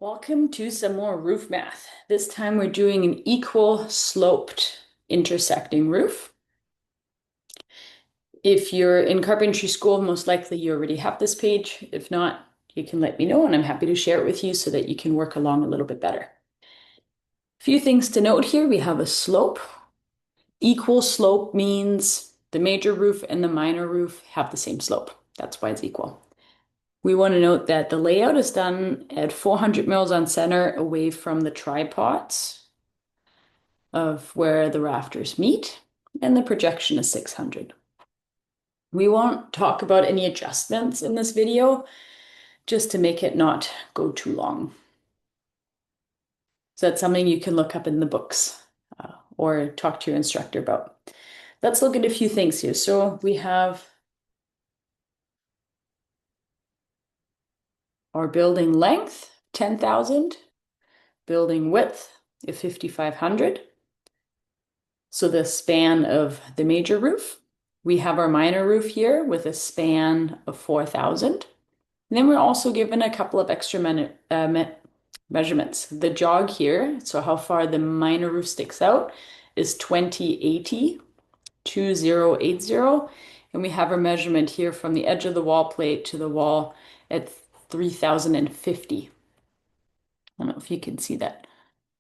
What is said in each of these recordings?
Welcome to some more roof math. This time we're doing an equal sloped intersecting roof. If you're in carpentry school, most likely you already have this page. If not, you can let me know and I'm happy to share it with you so that you can work along a little bit better. A few things to note here. We have a slope. Equal slope means the major roof and the minor roof have the same slope. That's why it's equal. We want to note that the layout is done at 400 mils on center away from the tripods of where the rafters meet, and the projection is 600. We won't talk about any adjustments in this video, just to make it not go too long. So that's something you can look up in the books or talk to your instructor about. Let's look at a few things here. So we have our building length, 10,000, building width of 5,500. So the span of the major roof. We have our minor roof here with a span of 4,000. And then we're also given a couple of extra measurements. The jog here, so how far the minor roof sticks out, is 2080, 2080. And we have our measurement here from the edge of the wall plate to the wall at 3,050. I don't know if you can see that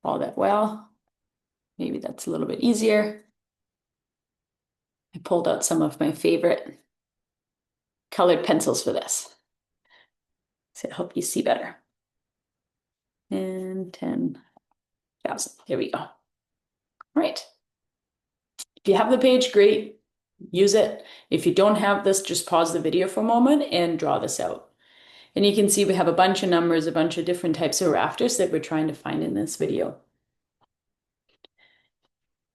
all that well. Maybe that's a little bit easier. I pulled out some of my favorite colored pencils for this to help you see better. And 10,000. There we go. All right. If you have the page, great. Use it. If you don't have this, just pause the video for a moment and draw this out. And you can see we have a bunch of numbers, a bunch of different types of rafters that we're trying to find in this video.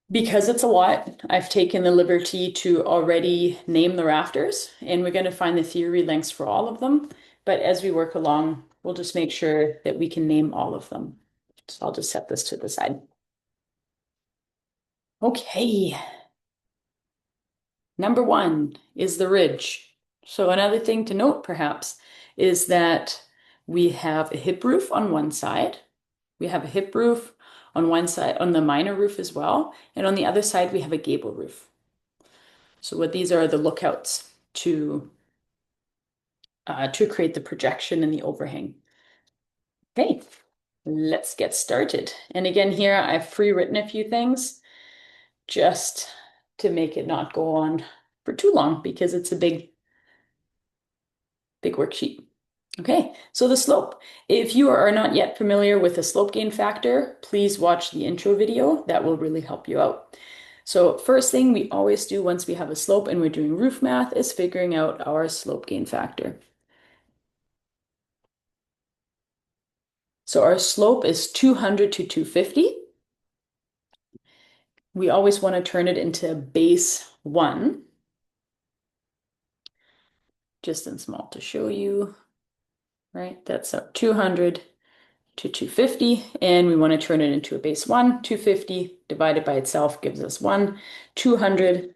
Because it's a lot, I've taken the liberty to already name the rafters, and we're going to find the theory lengths for all of them. But as we work along, we'll just make sure that we can name all of them. So I'll just set this to the side. Okay. Number one is the ridge. So another thing to note perhaps is that we have a hip roof on one side. We have a hip roof on one side, on the minor roof as well. And on the other side, we have a gable roof. So what these are the lookouts to create the projection and the overhang. Okay, let's get started. And again, here I've pre-written a few things just to make it not go on for too long because it's a big worksheet. Okay, so the slope. If you are not yet familiar with the slope gain factor, please watch the intro video. That will really help you out. So first thing we always do once we have a slope and we're doing roof math is figuring out our slope gain factor. So our slope is 200 to 250. We always want to turn it into base 1. Just in small to show you, right? That's 200 to 250, and we want to turn it into a base 1. 250 divided by itself gives us 1. 200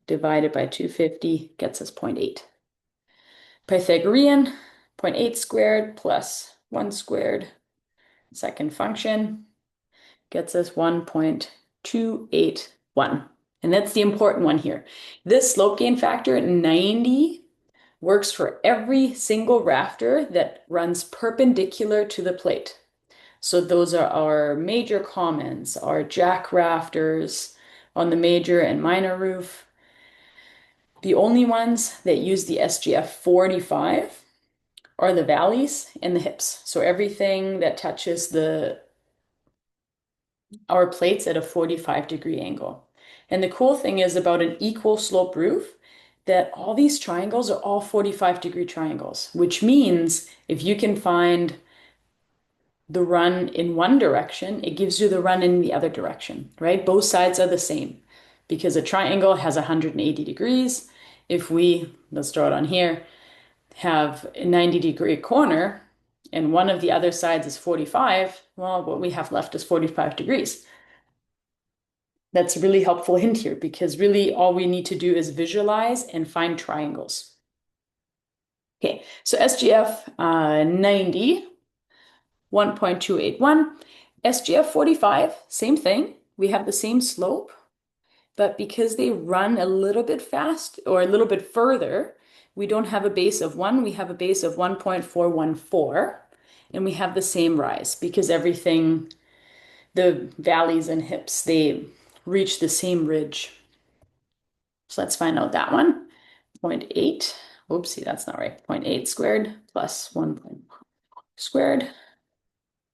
divided by 250 gets us 0.8. Pythagorean, 0.8 squared plus 1 squared, second function, gets us 1.281. And that's the important one here. This slope gain factor, 90, works for every single rafter that runs perpendicular to the plate. So those are our major commons, our jack rafters on the major and minor roof. The only ones that use the SGF 45 are the valleys and the hips. So everything that touches our plates at a 45-degree angle. And the cool thing is about an equal slope roof that all these triangles are all 45-degree triangles, which means if you can find the run in one direction, it gives you the run in the other direction, right? Both sides are the same because a triangle has 180 degrees. If we, let's draw it on here, have a 90-degree corner and one of the other sides is 45, well, what we have left is 45 degrees. That's a really helpful hint here because really all we need to do is visualize and find triangles. Okay, so SGF 90 1.281. SGF 45, same thing. We have the same slope, but because they run a little bit fast or a little bit further, we don't have a base of 1, we have a base of 1.414, and we have the same rise because everything, the valleys and hips, they reach the same ridge. So let's find out that one. 0.8, oopsie, that's not right. 0.8 squared plus 1 squared,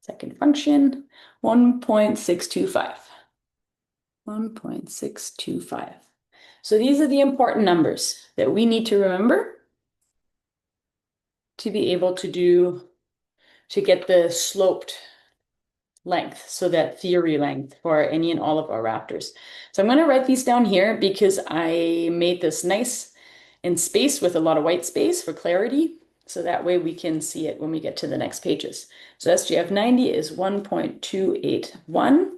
second function, 1.625. 1.625. So these are the important numbers that we need to remember to be able to get the sloped length, so that theory length for any and all of our raptors. So I'm going to write these down here because I made this nice in space with a lot of white space for clarity. So that way we can see it when we get to the next pages. So SGF 90 is 1.281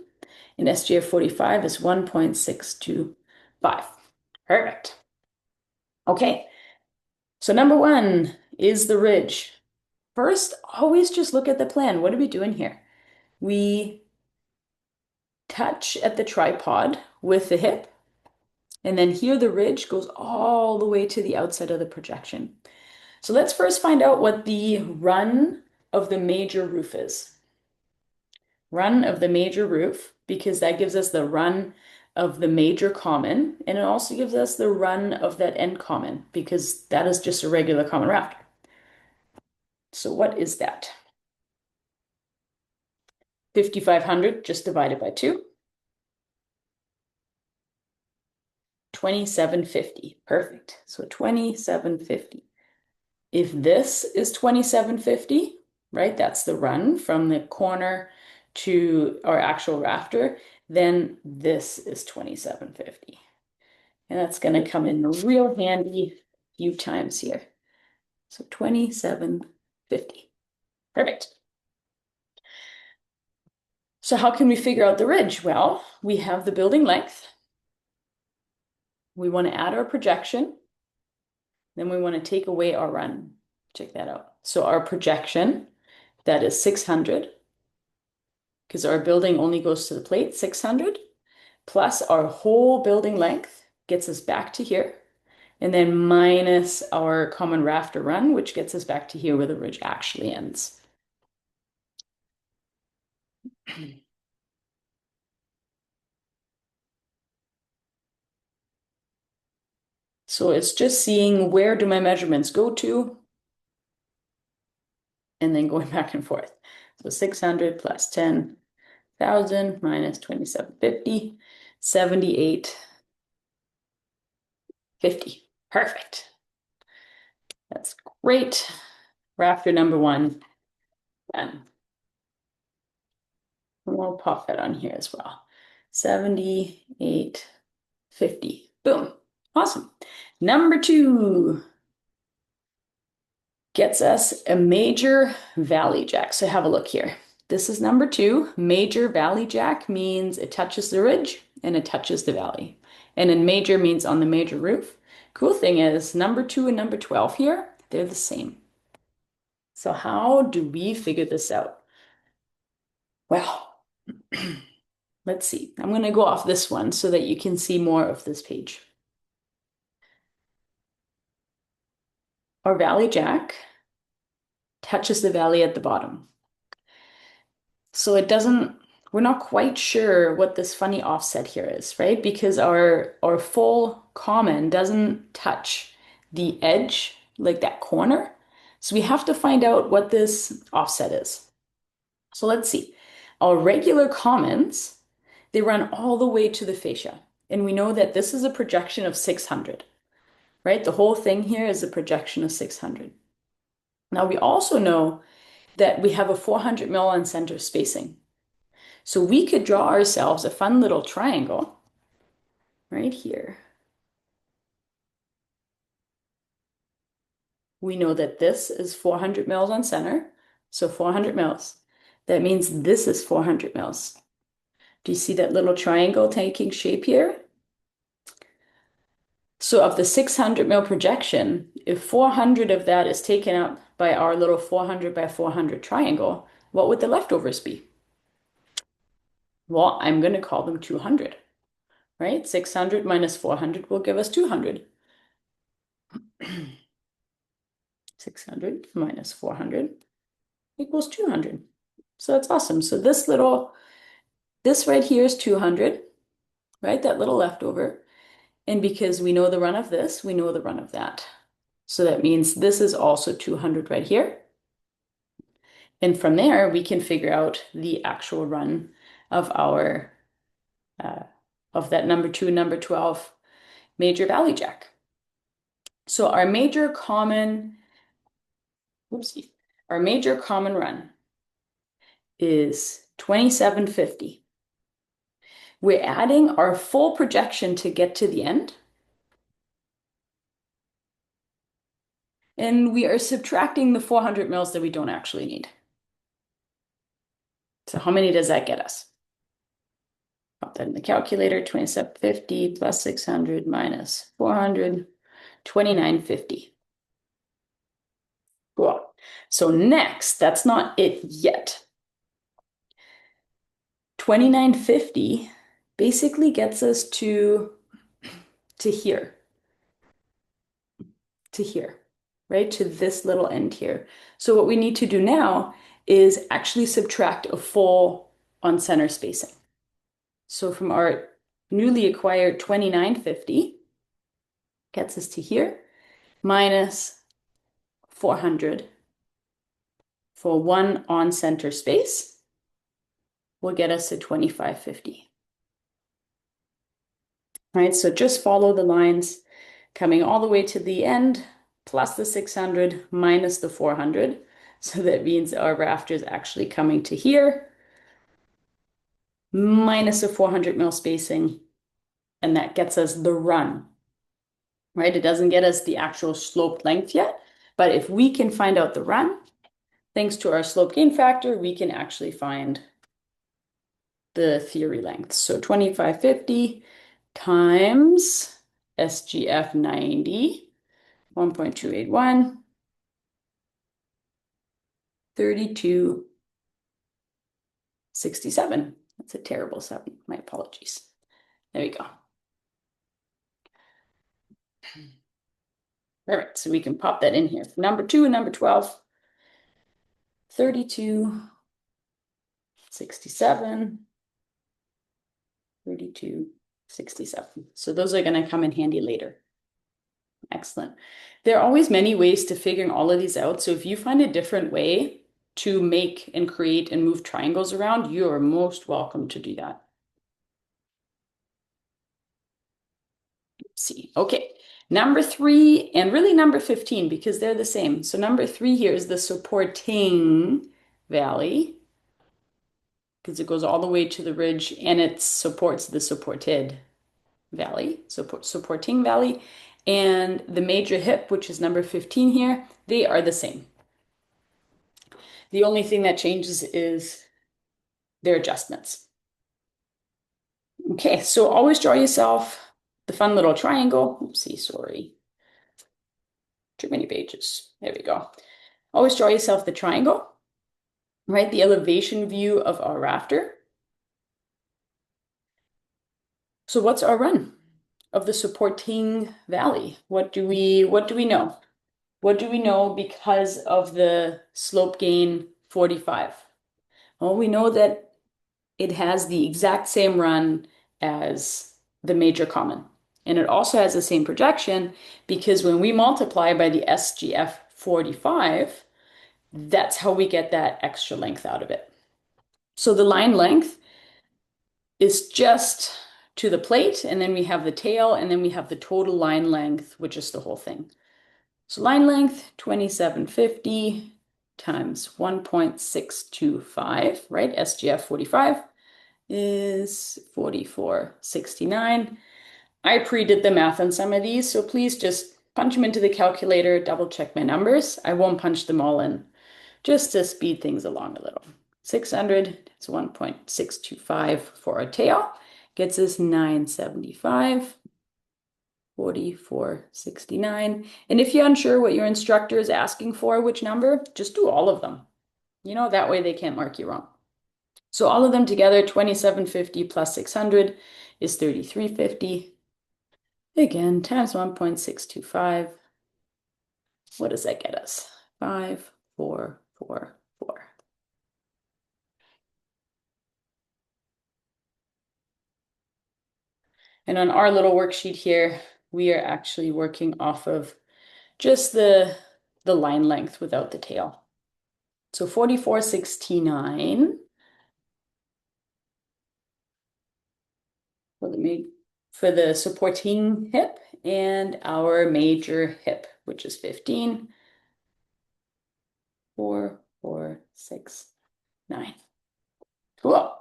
and SGF 45 is 1.625. Perfect. Okay, so number one is the ridge. First, always just look at the plan. What are we doing here? We touch at the tripod with the hip, and then here the ridge goes all the way to the outside of the projection. So let's first find out what the run of the major roof is. Run of the major roof, because that gives us the run of the major common, and it also gives us the run of that end common, because that is just a regular common rafter. So what is that? 5,500 just divided by 2. 2,750. Perfect. So 2,750. If this is 2,750, right, that's the run from the corner to our actual rafter, then this is 2,750. And that's going to come in real handy a few times here. So 2,750. Perfect. So how can we figure out the ridge? Well, we have the building length. We want to add our projection. Then we want to take away our run. Check that out. So our projection, that is 600, because our building only goes to the plate, 600, plus our whole building length gets us back to here, and then minus our common rafter run, which gets us back to here where the ridge actually ends. So it's just seeing where do my measurements go to, and then going back and forth. So 600 plus 10,000 minus 2,750, 7850. Perfect. That's great. Rafter number one done. And we'll pop that on here as well. 7850. Boom. Awesome. Number two gets us a major valley jack. So have a look here. This is number two. Major valley jack means it touches the ridge and it touches the valley. And then major means on the major roof. Cool thing is number 2 and number 12 here, they're the same. So how do we figure this out? Well, let's see. I'm going to go off this one so that you can see more of this page. Our valley jack touches the valley at the bottom. So we're not quite sure what this funny offset here is, right? Because our full common doesn't touch the edge, like that corner. So we have to find out what this offset is. So let's see. Our regular commons, they run all the way to the fascia. And we know that this is a projection of 600, right? The whole thing here is a projection of 600. Now we also know that we have a 400 mil on center spacing. So we could draw ourselves a fun little triangle right here. We know that this is 400 mils on center, so 400 mils. That means this is 400 mils. Do you see that little triangle taking shape here? So of the 600 mil projection, if 400 of that is taken up by our little 400 by 400 triangle, what would the leftovers be? Well, I'm going to call them 200, right? 600 minus 400 will give us 200. 600 minus 400 equals 200. So that's awesome. So this right here is 200, right? That little leftover. And because we know the run of this, we know the run of that. So that means this is also 200 right here. And from there, we can figure out the actual run of our, of that number 2, number 12 major valley jack. So our major common run is 2750. We're adding our full projection to get to the end. And we are subtracting the 400 mils that we don't actually need. So how many does that get us? Pop that in the calculator, 2750 plus 600 minus 400, 2950. Cool. So next, that's not it yet. 2950 basically gets us to here, right? To this little end here. So what we need to do now is actually subtract a full on center spacing. So from our newly acquired 2950 gets us to here, minus 400 for one on center space will get us to 2550. Right, so just follow the lines coming all the way to the end, plus the 600 minus the 400. So that means our rafter is actually coming to here, minus a 400 mil spacing, and that gets us the run, right? It doesn't get us the actual sloped length yet, but if we can find out the run, thanks to our slope gain factor, we can actually find the theory length. So 2550 times SGF 90, 1.281, 3267. That's a terrible 7. My apologies. There we go. All right, so we can pop that in here. Number 2 and number 12, 3267, 3267. So those are going to come in handy later. Excellent. There are always many ways to figuring all of these out. So if you find a different way to make and create and move triangles around, you are most welcome to do that. Let's see. Okay. Number 3 and really number 15, because they're the same. So number 3 here is the supporting valley, because it goes all the way to the ridge and it supports the supported valley, supporting valley. And the major hip, which is number 15 here, they are the same. The only thing that changes is their adjustments. Okay, so always draw yourself the fun little triangle. Oopsie, sorry. Too many pages. There we go. Always draw yourself the triangle, right? The elevation view of our rafter. So what's our run of the supporting valley? What do we know? What do we know because of the slope gain 45? Well, we know that it has the exact same run as the major common. And it also has the same projection because when we multiply by the SGF 45, that's how we get that extra length out of it. So the line length is just to the plate, and then we have the tail, and then we have the total line length, which is the whole thing. So line length, 2750 times 1.625, right? SGF 45 is 4469. I pre-did the math on some of these, so please just punch them into the calculator, double check my numbers. I won't punch them all in, just to speed things along a little. 600, it's 1.625 for our tail, gets us 975. 4469. And if you're unsure what your instructor is asking for, which number, just do all of them. That way they can't mark you wrong. So all of them together, 2750 plus 600 is 3350. Again, times 1.625. What does that get us? 5444. And on our little worksheet here, we are actually working off of just the line length without the tail. So 4469 for the supporting hip and our major hip, which is 15. 4469. Cool.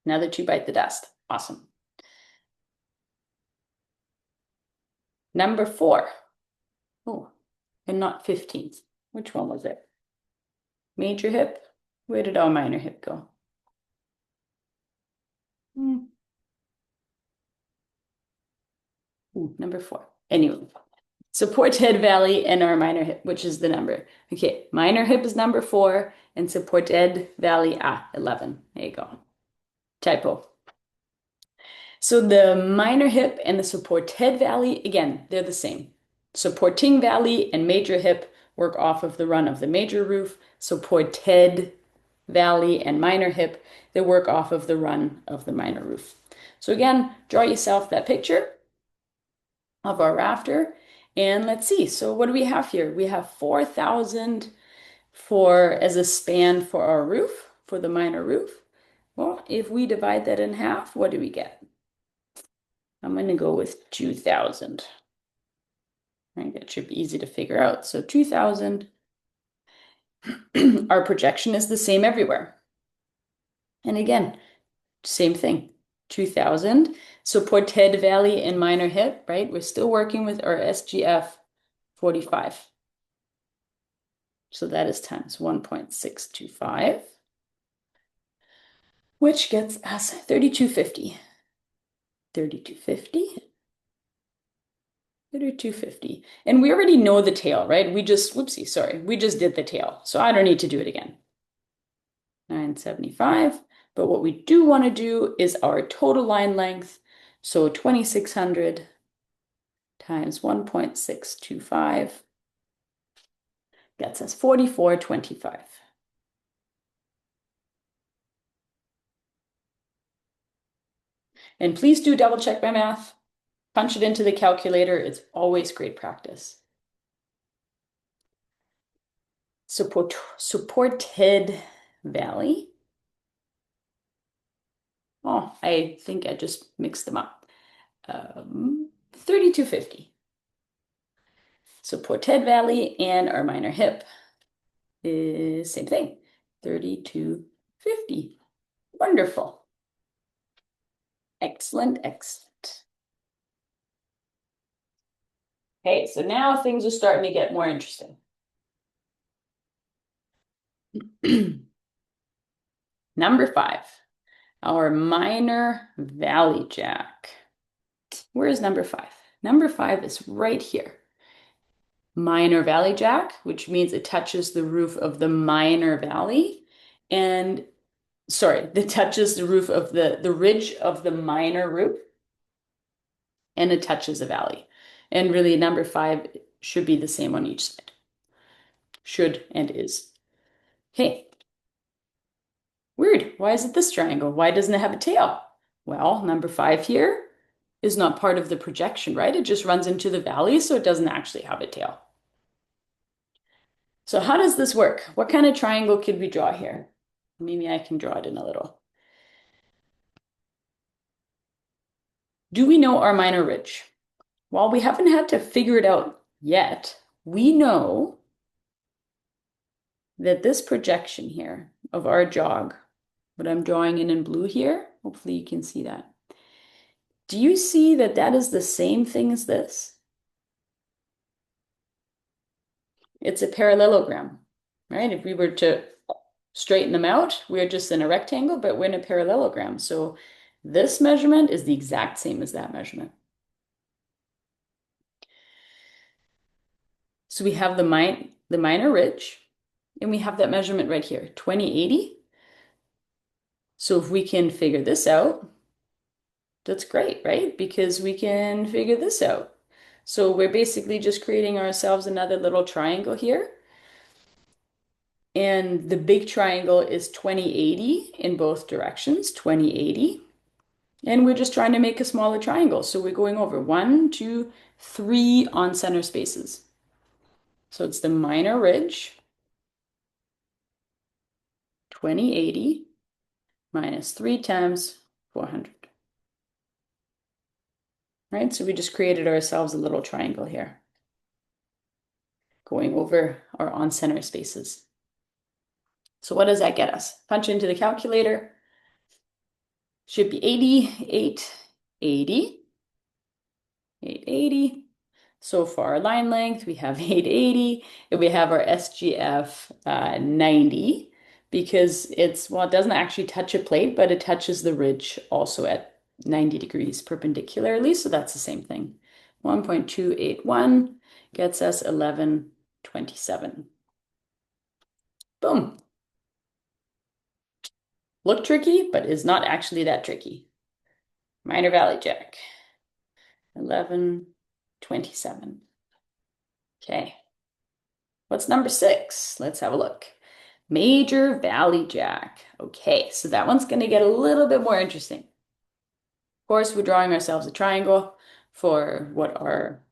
Now that you bite the dust. Awesome. Number 4. Oh, and not 15th. Which one was it? Major hip? Where did our minor hip go? Ooh, number 4. Anyway, support head valley and our minor hip, which is the number. Okay, minor hip is number 4 and support head valley, 11. There you go. Typo. So the minor hip and the support head valley, again, they're the same. Supporting valley and major hip work off of the run of the major roof. Support head valley and minor hip, they work off of the run of the minor roof. So again, draw yourself that picture of our rafter. And let's see. So what do we have here? We have 4,000 as a span for our roof, for the minor roof. Well, if we divide that in half, what do we get? I'm going to go with 2,000. Right, that should be easy to figure out. So 2,000. Our projection is the same everywhere. And again, same thing. 2,000. Support head valley and minor hip, right? We're still working with our SGF 45. So that is times 1.625, which gets us 3,250. 3,250. 3,250. And we already know the tail, right? We just did the tail. So I don't need to do it again. 975. But what we do want to do is our total line length. So 2,600 times 1.625 gets us 4425. And please do double check my math. Punch it into the calculator. It's always great practice. Supported valley. Oh, I think I just mixed them up. 3,250. Supported valley and our minor hip is same thing. 3,250. Wonderful. Excellent, excellent. Okay, so now things are starting to get more interesting. Number 5, our minor valley jack. Where is number 5? Number 5 is right here. Minor valley jack, which means it touches the roof of the minor valley. And sorry, that touches the roof of the ridge of the minor roof. And it touches a valley. And really, number 5 should be the same on each side. Should and is. Okay. Weird. Why is it this triangle? Why doesn't it have a tail? Well, number 5 here is not part of the projection, right? It just runs into the valley, so it doesn't actually have a tail. So how does this work? What kind of triangle could we draw here? Maybe I can draw it in a little. Do we know our minor ridge? Well, we haven't had to figure it out yet. We know that this projection here of our jog, what I'm drawing in blue here, hopefully you can see that. Do you see that that is the same thing as this? It's a parallelogram, right? If we were to straighten them out, we're just in a rectangle, but we're in a parallelogram. So this measurement is the exact same as that measurement. So we have the minor ridge, And we have that measurement right here, 2080. So if we can figure this out, that's great, right? Because we can figure this out. So we're basically just creating ourselves another little triangle here. And the big triangle is 2080 in both directions, 2080. And we're just trying to make a smaller triangle. So we're going over 1, 2, 3 on center spaces. So it's the minor ridge, 2080 minus 3 times 400. Right? So we just created ourselves a little triangle here, going over our on center spaces. So what does that get us? Punch into the calculator. Should be 880. 880. So for our line length, we have 880, and we have our SGF 90 because it doesn't actually touch a plate, but it touches the ridge also at 90 degrees perpendicularly. So that's the same thing. 1.281 gets us 1127. Boom. Look tricky, but is not actually that tricky. Minor Valley Jack. 1127. Okay. What's number 6? Let's have a look. Major Valley Jack. Okay, so that one's going to get a little bit more interesting. Of course, we're drawing ourselves a triangle for what our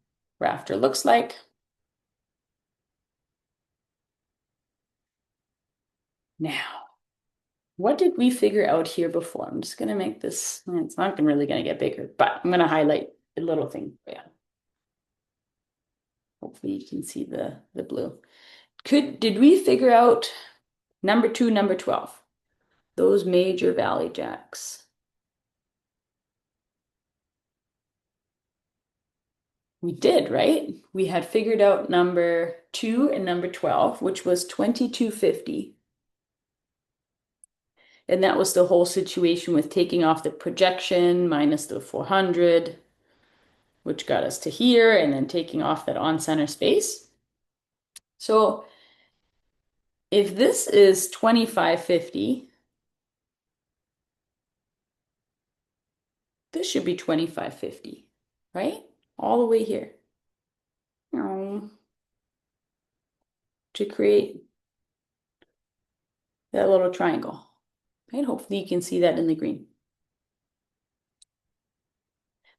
rafter looks like. Now, what did we figure out here before? I'm just going to make this, it's not really going to get bigger, but I'm going to highlight a little thing for you. Hopefully you can see the blue. Did we figure out number 2, number 12? Those major valley jacks. We did, right? We had figured out number 2 and number 12, which was 2250. And that was the whole situation with taking off the projection minus the 400, which got us to here, and then taking off that on-center space. So if this is 2550, this should be 2550, right? All the way here. To create that little triangle. Right? Hopefully you can see that in the green.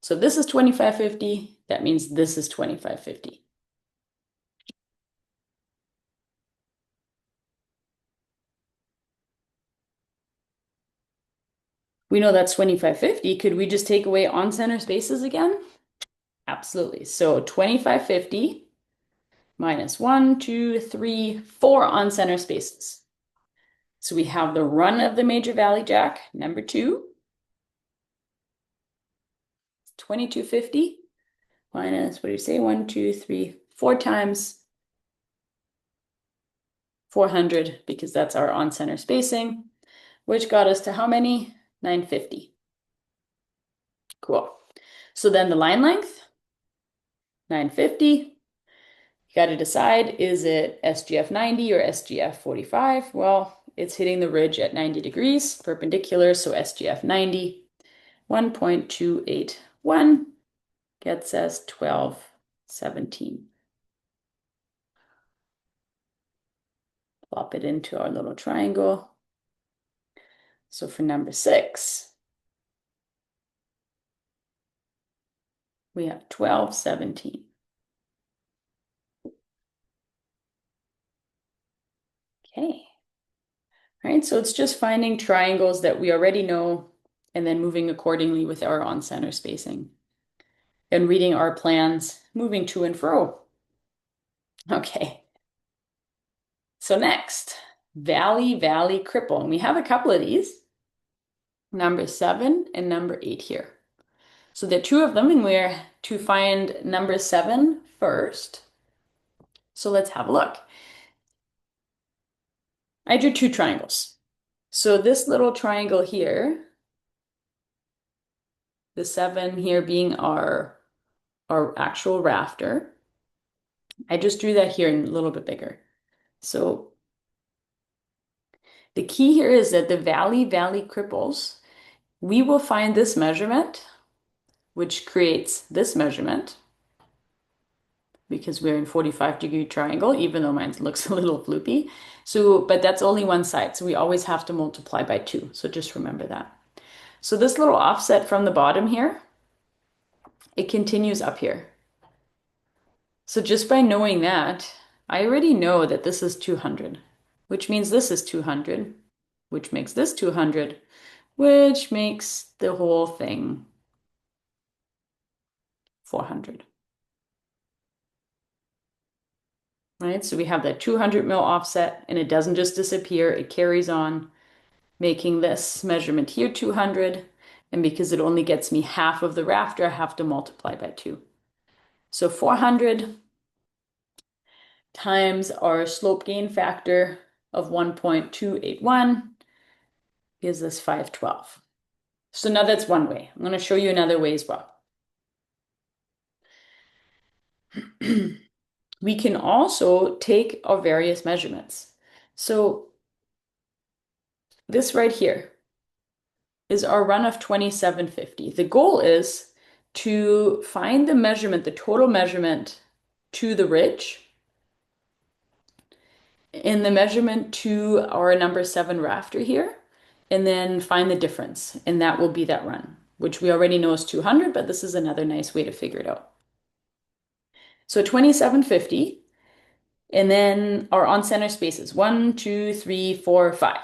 So this is 2550. That means this is 2550. We know that's 2550. Could we just take away on-center spaces again? Absolutely. So 2550 minus 1, 2, 3, 4 on-center spaces. So we have the run of the Major Valley Jack, number 2, 2250 minus, what do you say, 1, 2, 3, 4 times 400, because that's our on-center spacing, which got us to how many? 950. Cool. So then the line length, 950. You got to decide, is it SGF 90 or SGF 45? Well, it's hitting the ridge at 90 degrees perpendicular, so SGF 90. 1.281 gets us 1217. Plop it into our little triangle. So for number 6, we have 1217. Okay. All right, so it's just finding triangles that we already know and then moving accordingly with our on-center spacing and reading our plans, moving to and fro. Okay. So next, Valley Valley Cripple. And we have a couple of these, number 7 and number 8 here. So there are 2 of them, and we're to find number 7 first. So let's have a look. I drew 2 triangles. So this little triangle here, the 7 here being our actual rafter. I just drew that here a little bit bigger. So The key here is that the valley-valley cripples, we will find this measurement, which creates this measurement, because we're in 45-degree triangle, even though mine looks a little floopy. So, but that's only one side, so we always have to multiply by 2. So just remember that. So this little offset from the bottom here, it continues up here. So just by knowing that, I already know that this is 200, which means this is 200, which makes this 200, which makes the whole thing 400. Right? So we have that 200 mil offset, and it doesn't just disappear, it carries on, making this measurement here 200. And because it only gets me half of the rafter, I have to multiply by 2. So 400 times our slope gain factor of 1.281 gives us 512. So now that's one way. I'm going to show you another way as well. We can also take our various measurements. So this right here is our run of 2750. The goal is to find the measurement, the total measurement to the ridge and the measurement to our number 7 rafter here, and then find the difference. And that will be that run, which we already know is 200, but this is another nice way to figure it out. So 2750, and then our on-center spaces, 1, 2, 3, 4, 5.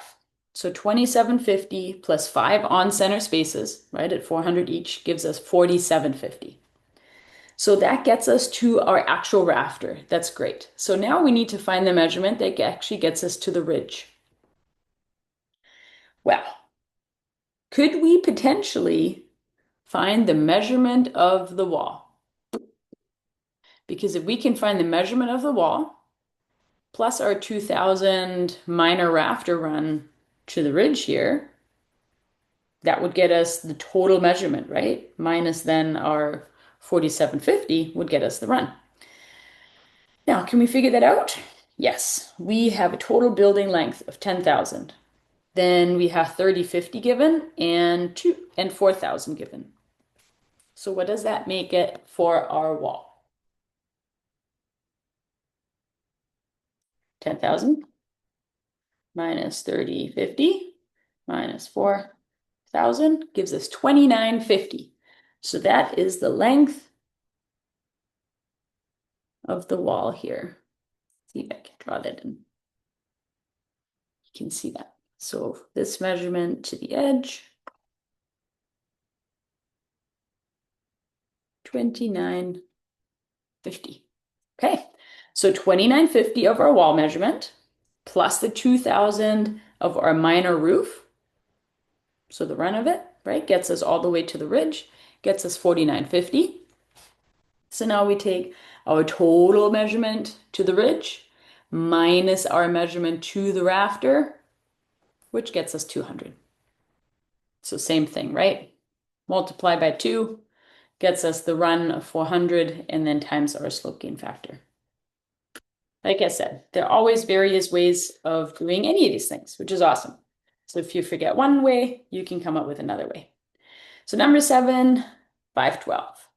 So 2750 plus 5 on-center spaces, right, at 400 each, gives us 4750. So that gets us to our actual rafter. That's great. So now we need to find the measurement that actually gets us to the ridge. Well, could we potentially find the measurement of the wall? Because if we can find the measurement of the wall, plus our 2000 minor rafter run to the ridge here, that would get us the total measurement, right? Minus then our 4750 would get us the run. Now, can we figure that out? Yes, we have a total building length of 10,000. Then we have 3050 given and 4,000 given. So what does that make it for our wall? 10,000 minus 3050 minus 4,000 gives us 2950. So that is the length of the wall here. See if I can draw that in. You can see that. So this measurement to the edge, 2950. Okay, so 2950 of our wall measurement plus the 2000 of our minor roof. So the run of it, right, gets us all the way to the ridge, gets us 4950. So now we take our total measurement to the ridge minus our measurement to the rafter, which gets us 200. So same thing, right? Multiply by 2 gets us the run of 400, and then times our slope gain factor. Like I said, there are always various ways of doing any of these things, which is awesome. So if you forget one way, you can come up with another way. So number 7, 512.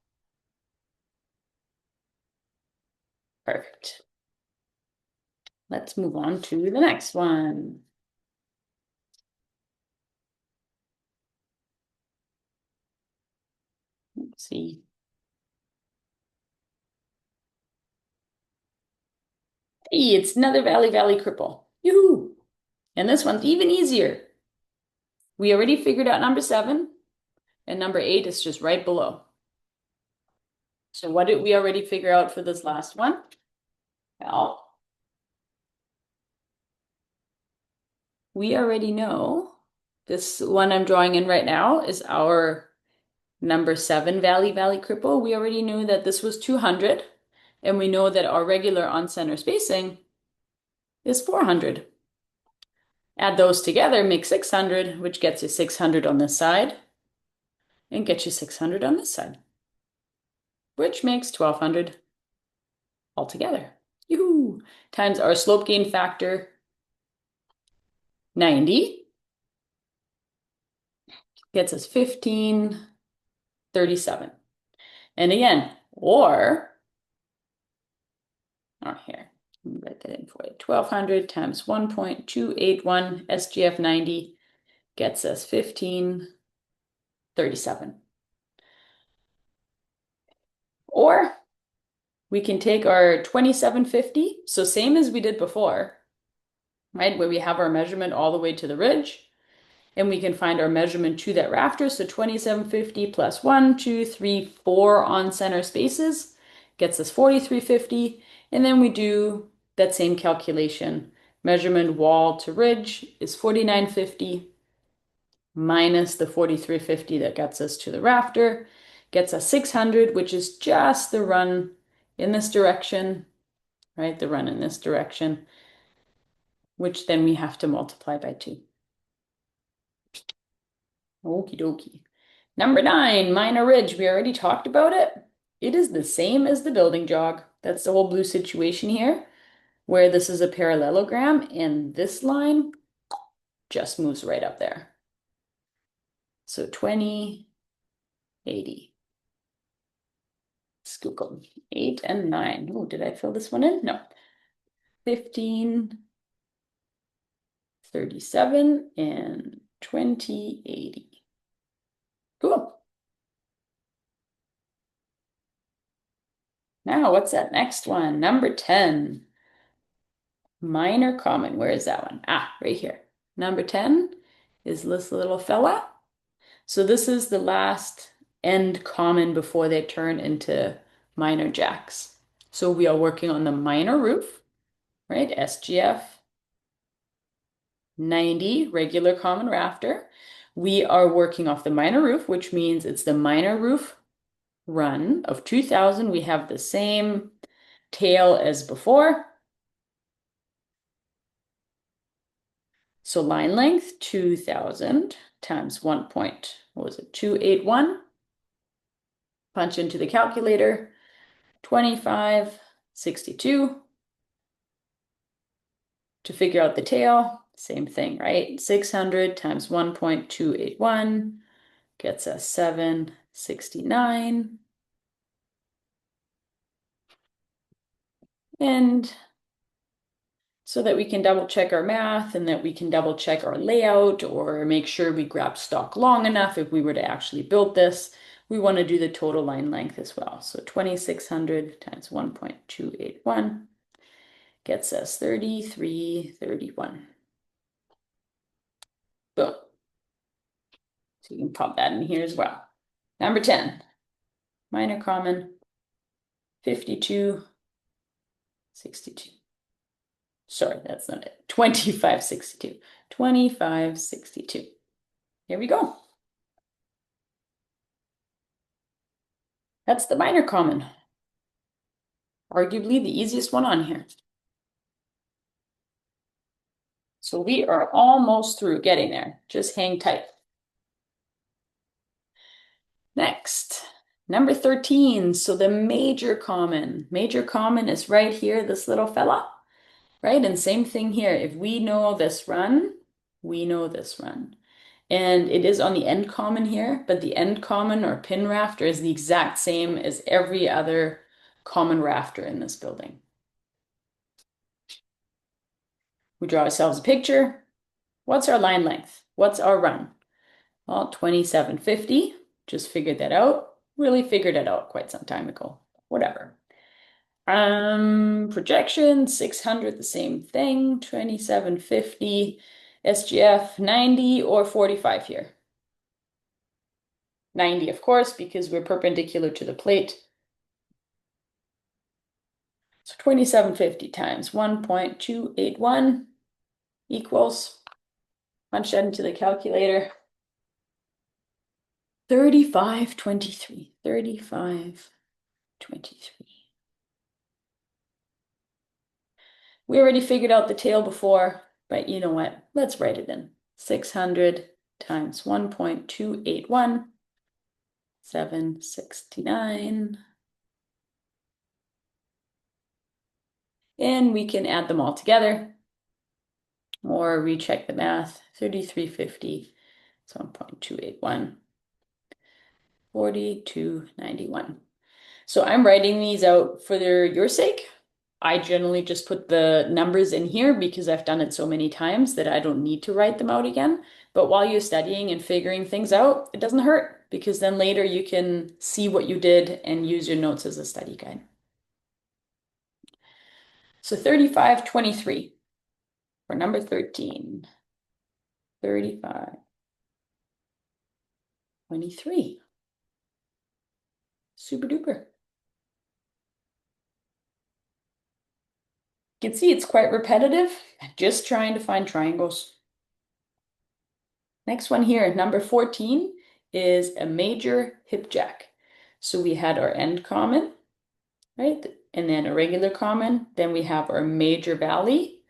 Perfect. Let's move on to the next one. Let's see. Hey, it's another valley-valley cripple. Yoo-hoo! And this one's even easier. We already figured out number 7, and number 8 is just right below. So what did we already figure out for this last one? Well, we already know this one I'm drawing in right now is our number 7 valley-valley cripple. We already knew that this was 200, and we know that our regular on-center spacing is 400. Add those together, make 600, which gets you 600 on this side, and gets you 600 on this side, which makes 1200 altogether. Yoo-hoo! Times our slope gain factor 90 gets us 1537. And again, or, here, let me write that in for you. 1200 times 1.281 SGF 90 gets us 1537. Or we can take our 2750, so same as we did before, right? Where we have our measurement all the way to the ridge, and we can find our measurement to that rafter. So 2750 plus 1, 2, 3, 4 on center spaces gets us 4350. And then we do that same calculation. Measurement wall to ridge is 4950 minus the 4350 that gets us to the rafter, gets us 600, which is just the run in this direction, right? The run in this direction, which then we have to multiply by 2. Okie dokie. Number 9, minor ridge. We already talked about it. It is the same as the building jog. That's the whole blue situation here, where this is a parallelogram and this line just moves right up there. So 20, 80. Schuylkill, 8 and 9. Oh, did I fill this one in? No. 15, 37, and 20, 80. Cool. Now, what's that next one? Number 10. Minor common. Where is that one? Ah, right here. Number 10 is this little fella. So this is the last end common before they turn into minor jacks. So we are working on the minor roof, right? SGF 90, regular common rafter. We are working off the minor roof, which means it's the minor roof run of 2000. We have the same tail as before. So line length, 2000 times 281. Punch into the calculator, 2562. To figure out the tail, same thing, right? 600 times 1.281 gets us 769. And so that we can double check our math and that we can double check our layout or make sure we grab stock long enough if we were to actually build this, we want to do the total line length as well. So 2600 times 1.281 gets us 3331. Boom. So you can pop that in here as well. Number 10, minor common, 5262. Sorry, that's not it. 2562. 2562. Here we go. That's the minor common. Arguably the easiest one on here. So we are almost through, getting there. Just hang tight. Next, number 13. So the major common. Major common is right here, this little fella. Right? And same thing here. If we know this run, we know this run. And it is on the end common here, but the end common or pin rafter is the exact same as every other common rafter in this building. We draw ourselves a picture. What's our line length? What's our run? Well, 2750. Just figured that out. Really figured it out quite some time ago. Whatever. Projection 600, the same thing. 2750. SGF 90 or 45 here. 90, of course, because we're perpendicular to the plate. So 2750 times 1.281 equals, punch that into the calculator, 3523. 3523. We already figured out the tail before, but you know what? Let's write it in. 600 times 1.281, 769. And we can add them all together. or recheck the math, 3350, it's 1.281, 4291. So I'm writing these out for your sake. I generally just put the numbers in here because I've done it so many times that I don't need to write them out again. But while you're studying and figuring things out, it doesn't hurt because then later you can see what you did and use your notes as a study guide. So 3523 for number 13. 3523. Super duper. You can see it's quite repetitive, just trying to find triangles. Next one here, number 14, is a major hip jack. So we had our end common, right? And then a regular common. Then we have our major valley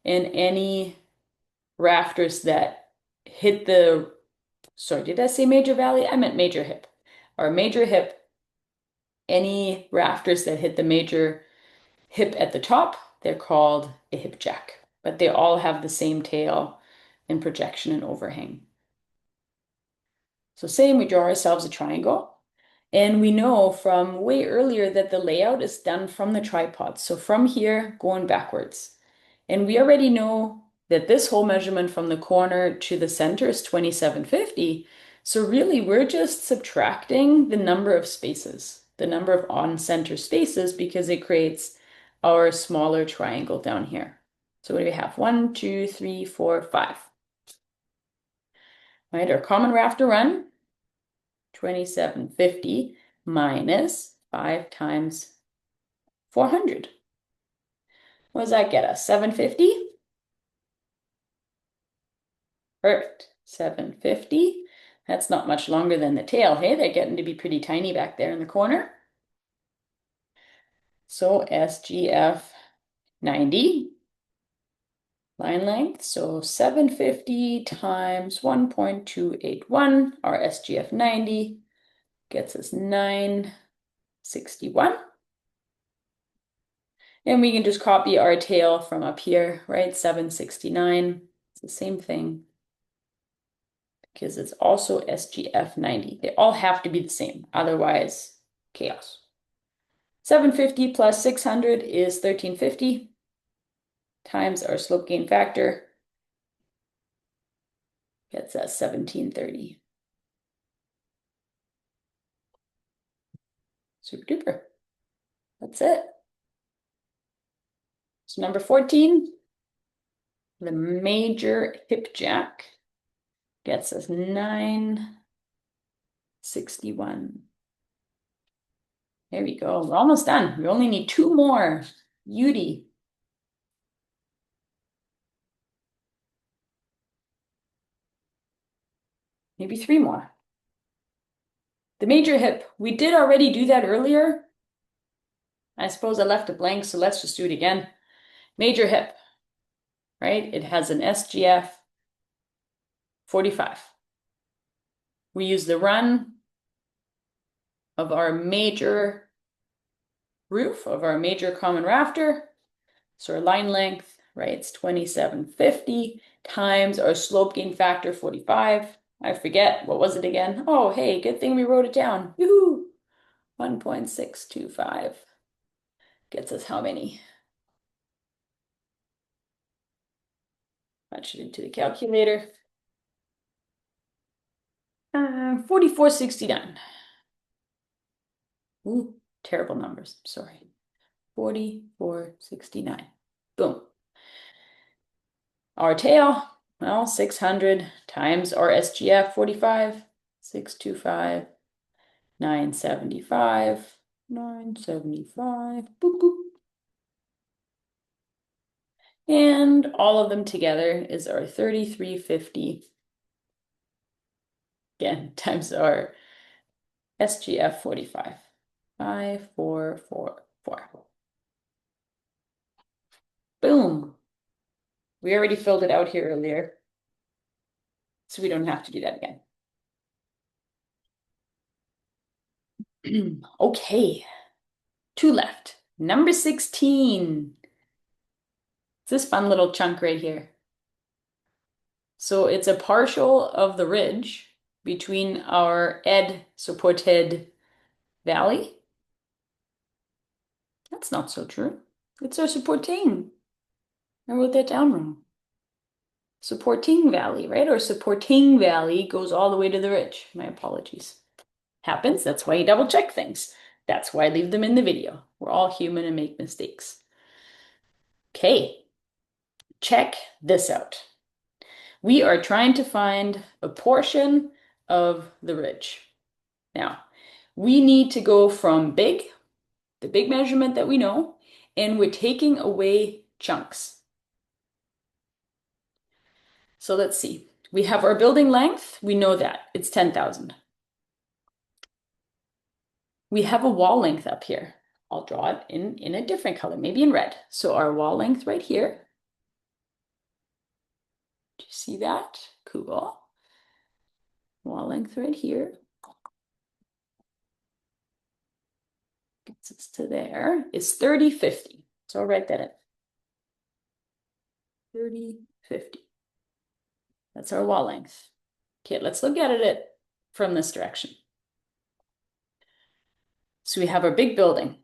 and any rafters that hit the, sorry, did I say major valley? I meant major hip. Our major hip, any rafters that hit the major hip at the top, they're called a hip jack, but they all have the same tail and projection and overhang. So same, we draw ourselves a triangle, and we know from way earlier that the layout is done from the tripod. So from here, going backwards. And we already know that this whole measurement from the corner to the center is 2750. So really, we're just subtracting the number of spaces, the number of on-center spaces, because it creates our smaller triangle down here. So what do we have? 1, 2, 3, 4, 5. Right, our common rafter run, 2750 minus 5 times 400. What does that get us? 750? Perfect. 750. That's not much longer than the tail. Hey, they're getting to be pretty tiny back there in the corner. So SGF 90. Line length, so 750 times 1.281, our SGF 90 gets us 961. And we can just copy our tail from up here, right? 769. It's the same thing because it's also SGF 90. They all have to be the same, otherwise chaos. 750 plus 600 is 1350 times our slope gain factor gets us 1730. Super duper. That's it. So number 14, the major hip jack gets us 961. There we go. We're almost done. We only need 2 more. Beauty. Maybe 3 more. The major hip, we did already do that earlier. I suppose I left it blank, so let's just do it again. Major hip, right? It has an SGF 45. We use the run of our major roof, of our major common rafter. So our line length, right, it's 2750 times our slope gain factor 45. I forget, what was it again? Oh, hey, good thing we wrote it down. Yoo-hoo! 1.625 gets us how many? Punch it into the calculator. 4469. Ooh, terrible numbers, sorry. 4469. Boom. Our tail, well, 600 times our SGF 45, 625, 975, 975, boop, boop. And all of them together is our 3350. Again, times our SGF 45. 5444. Boom. We already filled it out here earlier, so we don't have to do that again. Okay, 2 left. Number 16. It's this fun little chunk right here. So it's a partial of the ridge between our Ed supported valley. That's not so true. It's our supporting. I wrote that down wrong. Supporting valley, right? Or supporting valley goes all the way to the ridge. My apologies. Happens. That's why you double check things. That's why I leave them in the video. We're all human and make mistakes. Okay, check this out. We are trying to find a portion of the ridge. Now, we need to go from big, the big measurement that we know, and we're taking away chunks. So let's see. We have our building length. We know that. It's 10,000. We have a wall length up here. I'll draw it in a different color, maybe in red. So our wall length right here. Do you see that? Cool. Wall length right here. Gets us to there. Is 30, 50. So I'll write that in. 30, 50. That's our wall length. Okay, let's look at it from this direction. So we have our big building.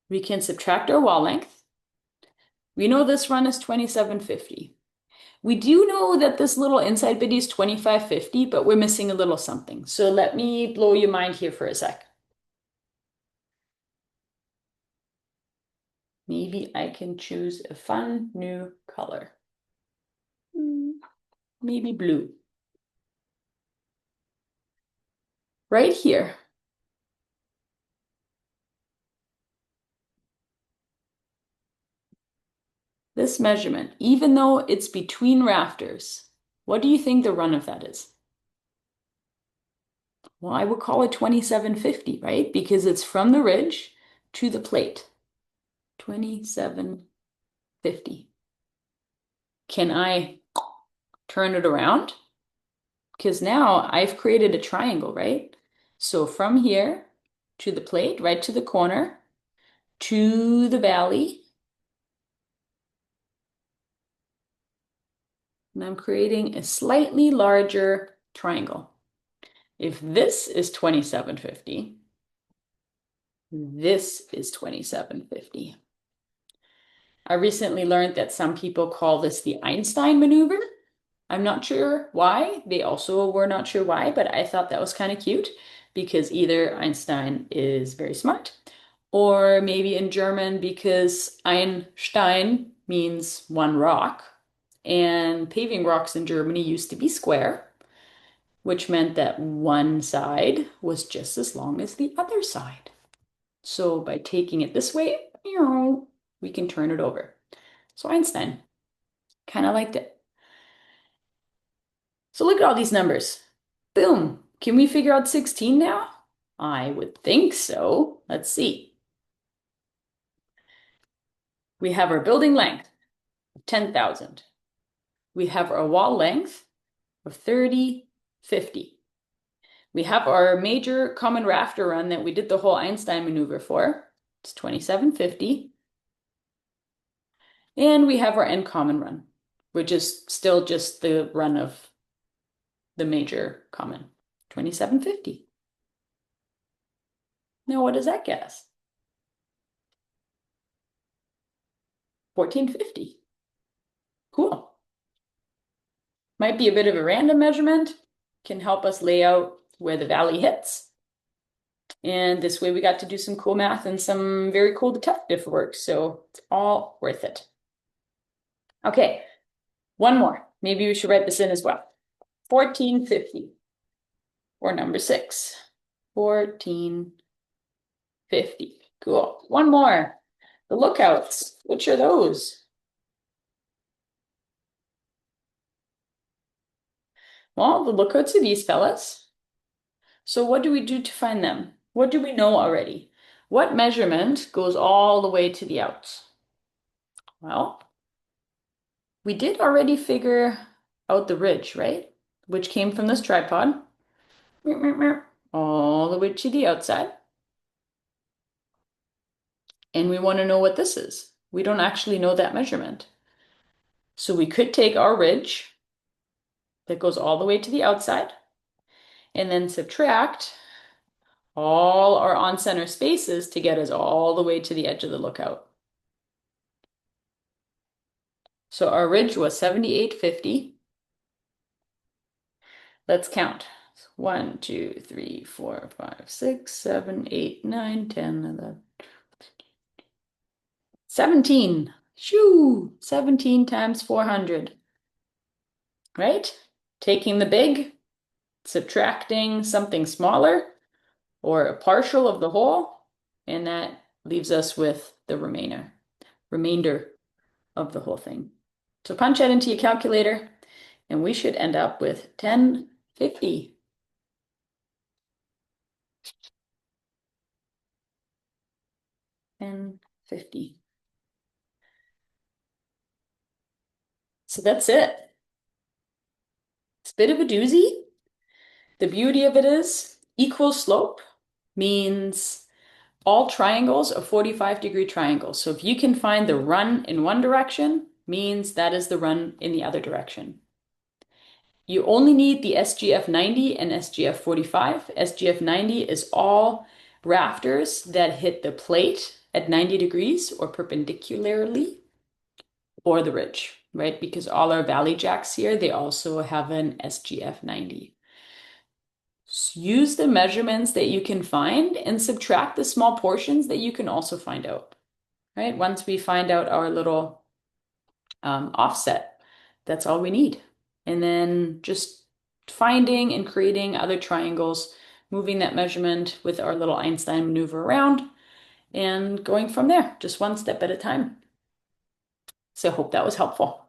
We can subtract our wall length. We know this run is 2750. We do know that this little inside bit is 2550, but we're missing a little something. So let me blow your mind here for a sec. Maybe I can choose a fun new color. Maybe blue. Right here. This measurement, even though it's between rafters, what do you think the run of that is? Well, I would call it 2750, right? Because it's from the ridge to the plate. 2750. Can I turn it around? Because now I've created a triangle, right? So from here to the plate, right to the corner, to the valley, and I'm creating a slightly larger triangle. If this is 2750, this is 2750. I recently learned that some people call this the Einstein maneuver. I'm not sure why. They also were not sure why, but I thought that was kind of cute because either Einstein is very smart, or maybe in German because Einstein means one rock, and paving rocks in Germany used to be square, which meant that one side was just as long as the other side. So by taking it this way, we can turn it over. So Einstein kind of liked it. So look at all these numbers. Boom. Can we figure out 16 now? I would think so. Let's see. We have our building length of 10,000. We have our wall length of 30, 50. We have our major common rafter run that we did the whole Einstein maneuver for. It's 2750. And we have our end common run, which is still just the run of the major common, 2750. Now, what does that get us? 1450. Cool. Might be a bit of a random measurement, can help us lay out where the valley hits. And this way we got to do some cool math and some very cool detective work. So it's all worth it. Okay, one more. Maybe we should write this in as well. 1450, or number 6. 1450. Cool. One more. The lookouts. Which are those? Well, the lookouts are these fellas. So what do we do to find them? What do we know already? What measurement goes all the way to the outs? Well, we did already figure out the ridge, right? Which came from this tripod. All the way to the outside. And we want to know what this is. We don't actually know that measurement. So we could take our ridge that goes all the way to the outside, and then subtract all our on-center spaces to get us all the way to the edge of the lookout. So our ridge was 7850. Let's count. 1, 2, 3, 4, 5, 6, 7, 8, 9, 10, 11, 17. Shoo! 17 times 400. Right? Taking the big, subtracting something smaller, or a partial of the whole, and that leaves us with the remainder of the whole thing. So punch that into your calculator, and we should end up with 1050. 1050. So that's it. It's a bit of a doozy. The beauty of it is equal slope means all triangles are 45-degree triangles. So if you can find the run in one direction, means that is the run in the other direction. You only need the SGF 90 and SGF 45. SGF 90 is all rafters that hit the plate at 90 degrees or perpendicularly, or the ridge, right? Because all our valley jacks here, they also have an SGF 90. So use the measurements that you can find and subtract the small portions that you can also find out, right? Once we find out our little offset, that's all we need. And then just finding and creating other triangles, moving that measurement with our little Einstein maneuver around, and going from there, just one step at a time. So I hope that was helpful.